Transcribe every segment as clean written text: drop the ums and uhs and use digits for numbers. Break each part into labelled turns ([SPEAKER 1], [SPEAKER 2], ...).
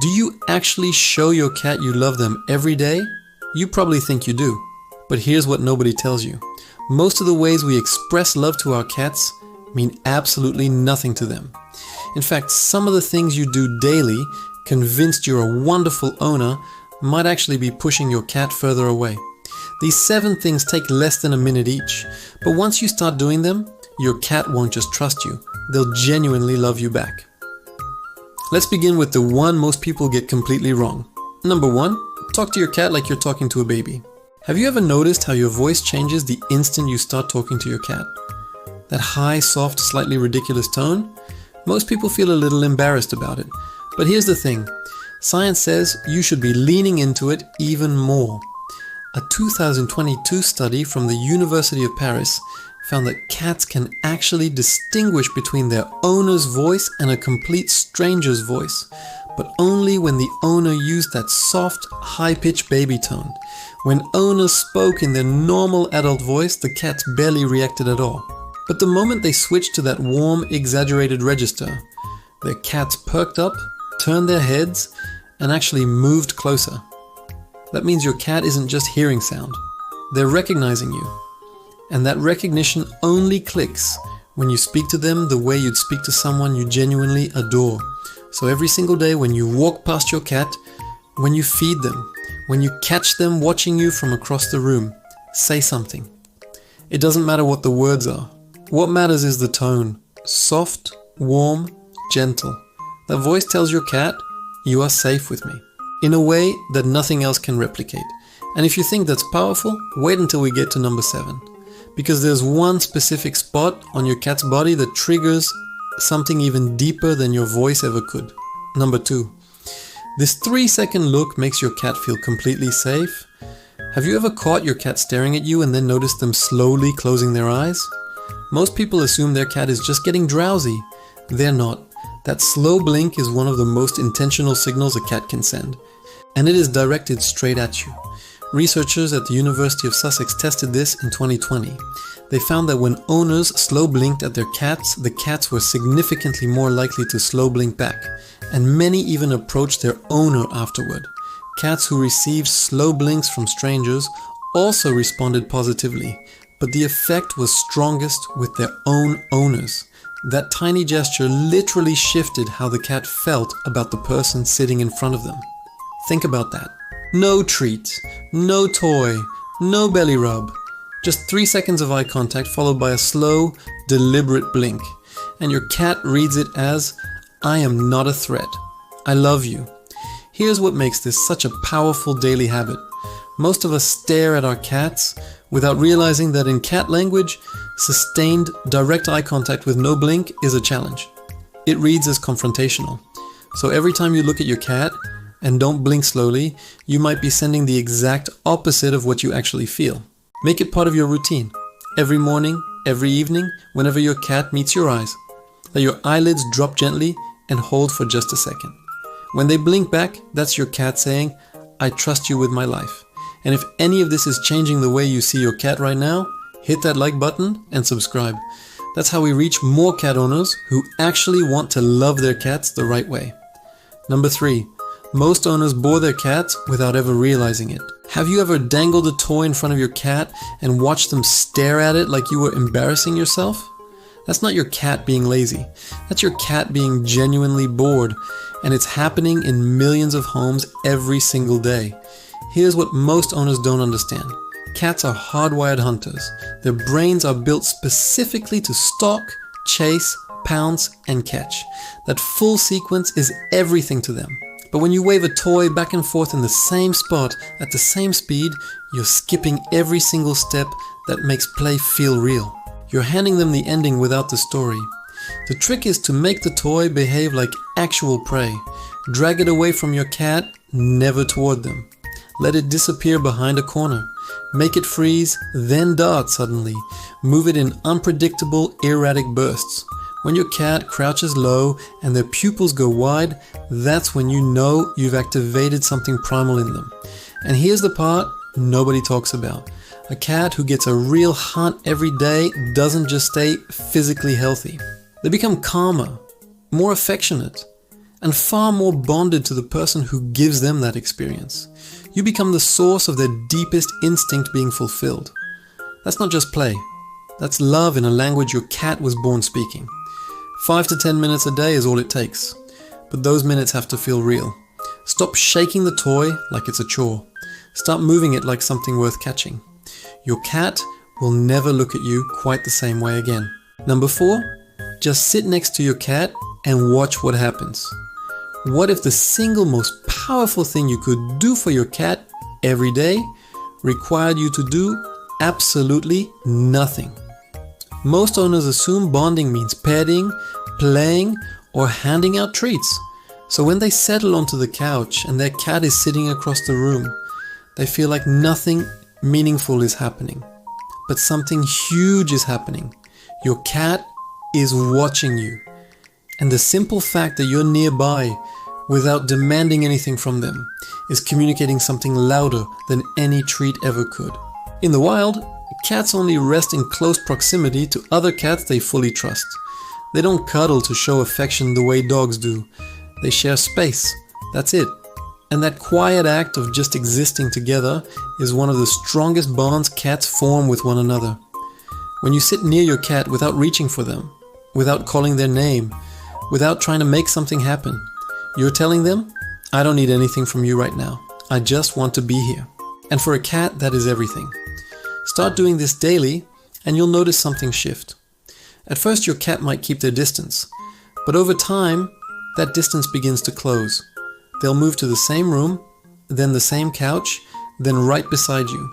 [SPEAKER 1] Do you actually show your cat you love them every day? You probably think you do, but here's what nobody tells you. Most of the ways we express love to our cats mean absolutely nothing to them. In fact, some of the things you do daily, convinced you're a wonderful owner, might actually be pushing your cat further away. These 7 things take less than a minute each, but once you start doing them, your cat won't just trust you, they'll genuinely love you back. Let's begin with the one most people get completely wrong. Number 1, talk to your cat like you're talking to a baby. Have you ever noticed how your voice changes the instant you start talking to your cat? That high, soft, slightly ridiculous tone? Most people feel a little embarrassed about it. But here's the thing. Science says you should be leaning into it even more. A 2022 study from the University of Paris found that cats can actually distinguish between their owner's voice and a complete stranger's voice, but only when the owner used that soft, high-pitched baby tone. When owners spoke in their normal adult voice, the cats barely reacted at all. But the moment they switched to that warm, exaggerated register, their cats perked up, turned their heads, and actually moved closer. That means your cat isn't just hearing sound. They're recognizing you. And that recognition only clicks when you speak to them the way you'd speak to someone you genuinely adore. So every single day when you walk past your cat, when you feed them, when you catch them watching you from across the room, say something. It doesn't matter what the words are. What matters is the tone. Soft, warm, gentle. That voice tells your cat, you are safe with me, in a way that nothing else can replicate. And if you think that's powerful, wait until we get to number 7. Because there's one specific spot on your cat's body that triggers something even deeper than your voice ever could. Number 2. This 3-second look makes your cat feel completely safe. Have you ever caught your cat staring at you and then noticed them slowly closing their eyes? Most people assume their cat is just getting drowsy. They're not. That slow blink is one of the most intentional signals a cat can send, and it is directed straight at you. Researchers at the University of Sussex tested this in 2020. They found that when owners slow blinked at their cats, the cats were significantly more likely to slow blink back, and many even approached their owner afterward. Cats who received slow blinks from strangers also responded positively, but the effect was strongest with their own owners. That tiny gesture literally shifted how the cat felt about the person sitting in front of them. Think about that. No treat, no toy, no belly rub. Just 3 seconds of eye contact followed by a slow, deliberate blink. And your cat reads it as, I am not a threat. I love you. Here's what makes this such a powerful daily habit. Most of us stare at our cats without realizing that in cat language, sustained, direct eye contact with no blink is a challenge. It reads as confrontational. So every time you look at your cat and don't blink slowly, you might be sending the exact opposite of what you actually feel. Make it part of your routine. Every morning, every evening, whenever your cat meets your eyes, let your eyelids drop gently and hold for just a second. When they blink back, that's your cat saying, I trust you with my life. And if any of this is changing the way you see your cat right now, hit that like button and subscribe. That's how we reach more cat owners who actually want to love their cats the right way. Number 3. Most owners bore their cats without ever realizing it. Have you ever dangled a toy in front of your cat and watched them stare at it like you were embarrassing yourself? That's not your cat being lazy. That's your cat being genuinely bored, and it's happening in millions of homes every single day. Here's what most owners don't understand. Cats are hardwired hunters. Their brains are built specifically to stalk, chase, pounce, and catch. That full sequence is everything to them. But when you wave a toy back and forth in the same spot at the same speed, you're skipping every single step that makes play feel real. You're handing them the ending without the story. The trick is to make the toy behave like actual prey. Drag it away from your cat, never toward them. Let it disappear behind a corner. Make it freeze, then dart suddenly. Move it in unpredictable, erratic bursts. When your cat crouches low and their pupils go wide, that's when you know you've activated something primal in them. And here's the part nobody talks about. A cat who gets a real hunt every day doesn't just stay physically healthy. They become calmer, more affectionate, and far more bonded to the person who gives them that experience. You become the source of their deepest instinct being fulfilled. That's not just play. That's love in a language your cat was born speaking. 5 to 10 minutes a day is all it takes. But those minutes have to feel real. Stop shaking the toy like it's a chore. Start moving it like something worth catching. Your cat will never look at you quite the same way again. Number 4, just sit next to your cat and watch what happens. What if the single most powerful thing you could do for your cat every day required you to do absolutely nothing? Most owners assume bonding means petting, playing, or handing out treats. So when they settle onto the couch and their cat is sitting across the room, they feel like nothing meaningful is happening. But something huge is happening. Your cat is watching you. And the simple fact that you're nearby without demanding anything from them is communicating something louder than any treat ever could. In the wild, cats only rest in close proximity to other cats they fully trust. They don't cuddle to show affection the way dogs do. They share space. That's it. And that quiet act of just existing together is one of the strongest bonds cats form with one another. When you sit near your cat without reaching for them, without calling their name, without trying to make something happen, you're telling them, I don't need anything from you right now. I just want to be here. And for a cat, that is everything. Start doing this daily and you'll notice something shift. At first your cat might keep their distance, but over time that distance begins to close. They'll move to the same room, then the same couch, then right beside you.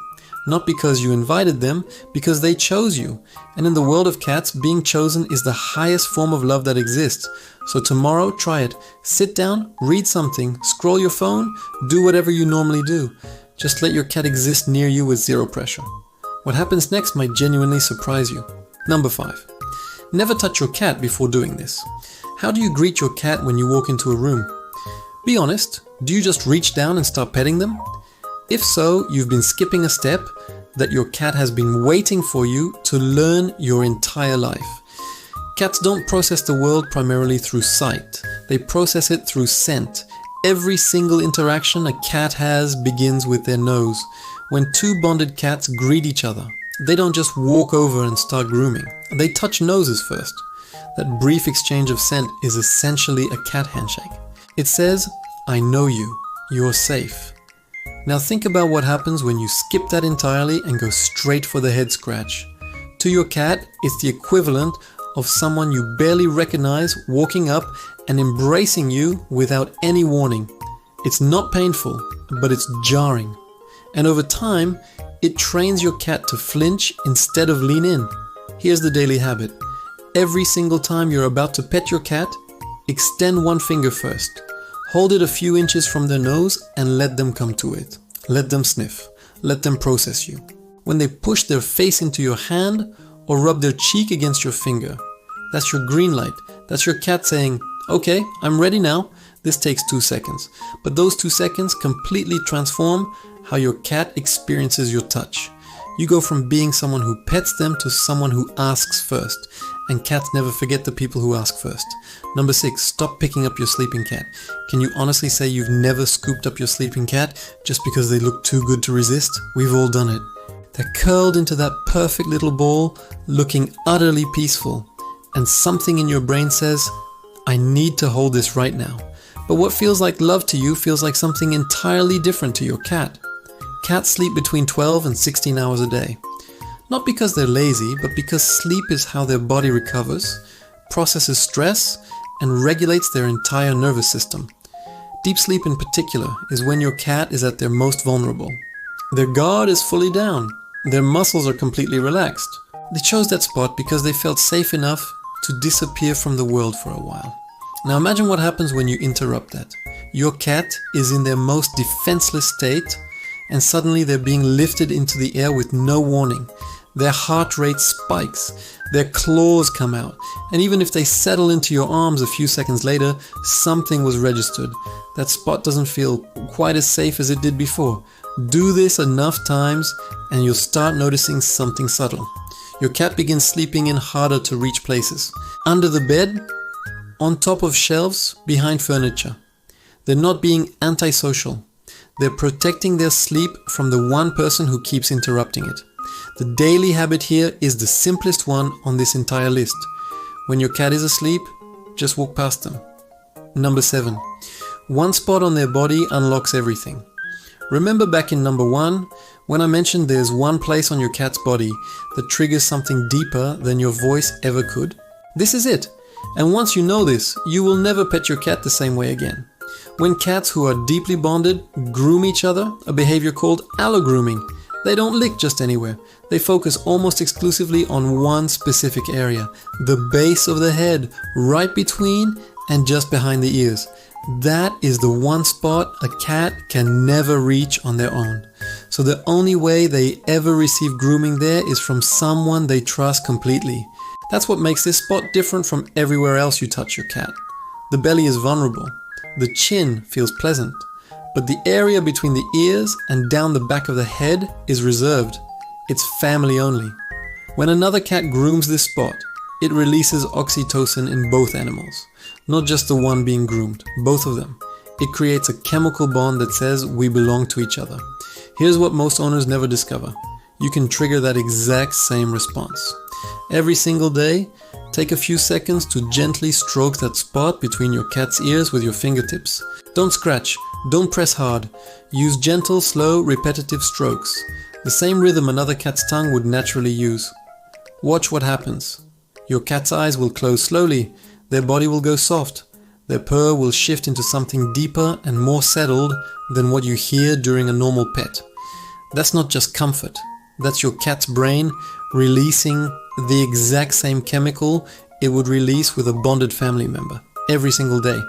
[SPEAKER 1] Not because you invited them, because they chose you. And in the world of cats, being chosen is the highest form of love that exists. So tomorrow, try it. Sit down, read something, scroll your phone, do whatever you normally do. Just let your cat exist near you with zero pressure. What happens next might genuinely surprise you. Number 5. Never touch your cat before doing this. How do you greet your cat when you walk into a room? Be honest, do you just reach down and start petting them? If so, you've been skipping a step that your cat has been waiting for you to learn your entire life. Cats don't process the world primarily through sight. They process it through scent. Every single interaction a cat has begins with their nose. When two bonded cats greet each other, they don't just walk over and start grooming. They touch noses first. That brief exchange of scent is essentially a cat handshake. It says, I know you. You're safe. Now think about what happens when you skip that entirely and go straight for the head scratch. To your cat, it's the equivalent of someone you barely recognize walking up and embracing you without any warning. It's not painful, but it's jarring. And over time, it trains your cat to flinch instead of lean in. Here's the daily habit. Every single time you're about to pet your cat, extend one finger first. Hold it a few inches from their nose and let them come to it. Let them sniff. Let them process you. When they push their face into your hand or rub their cheek against your finger, that's your green light. That's your cat saying, okay, I'm ready now. This takes 2 seconds. But those 2 seconds completely transform how your cat experiences your touch. You go from being someone who pets them to someone who asks first. And cats never forget the people who ask first. Number 6, stop picking up your sleeping cat. Can you honestly say you've never scooped up your sleeping cat just because they look too good to resist? We've all done it. They're curled into that perfect little ball, looking utterly peaceful. And something in your brain says, I need to hold this right now. But what feels like love to you feels like something entirely different to your cat. Cats sleep between 12 and 16 hours a day. Not because they're lazy, but because sleep is how their body recovers, processes stress, and regulates their entire nervous system. Deep sleep in particular is when your cat is at their most vulnerable. Their guard is fully down. Their muscles are completely relaxed. They chose that spot because they felt safe enough to disappear from the world for a while. Now imagine what happens when you interrupt that. Your cat is in their most defenseless state, and suddenly they're being lifted into the air with no warning. Their heart rate spikes, their claws come out, and even if they settle into your arms a few seconds later, something was registered. That spot doesn't feel quite as safe as it did before. Do this enough times and you'll start noticing something subtle. Your cat begins sleeping in harder to reach places. Under the bed, on top of shelves, behind furniture. They're not being antisocial. They're protecting their sleep from the one person who keeps interrupting it. The daily habit here is the simplest one on this entire list. When your cat is asleep, just walk past them. Number 7. One spot on their body unlocks everything. Remember back in number 1, when I mentioned there's one place on your cat's body that triggers something deeper than your voice ever could? This is it. And once you know this, you will never pet your cat the same way again. When cats who are deeply bonded groom each other, a behavior called allogrooming, they don't lick just anywhere. They focus almost exclusively on one specific area, the base of the head, right between and just behind the ears. That is the one spot a cat can never reach on their own. So the only way they ever receive grooming there is from someone they trust completely. That's what makes this spot different from everywhere else you touch your cat. The belly is vulnerable. The chin feels pleasant. But the area between the ears and down the back of the head is reserved. It's family only. When another cat grooms this spot, it releases oxytocin in both animals. Not just the one being groomed, both of them. It creates a chemical bond that says we belong to each other. Here's what most owners never discover. You can trigger that exact same response. Every single day, take a few seconds to gently stroke that spot between your cat's ears with your fingertips. Don't scratch, don't press hard. Use gentle, slow, repetitive strokes. The same rhythm another cat's tongue would naturally use. Watch what happens. Your cat's eyes will close slowly, their body will go soft, their purr will shift into something deeper and more settled than what you hear during a normal pet. That's not just comfort, that's your cat's brain releasing the exact same chemical it would release with a bonded family member every single day.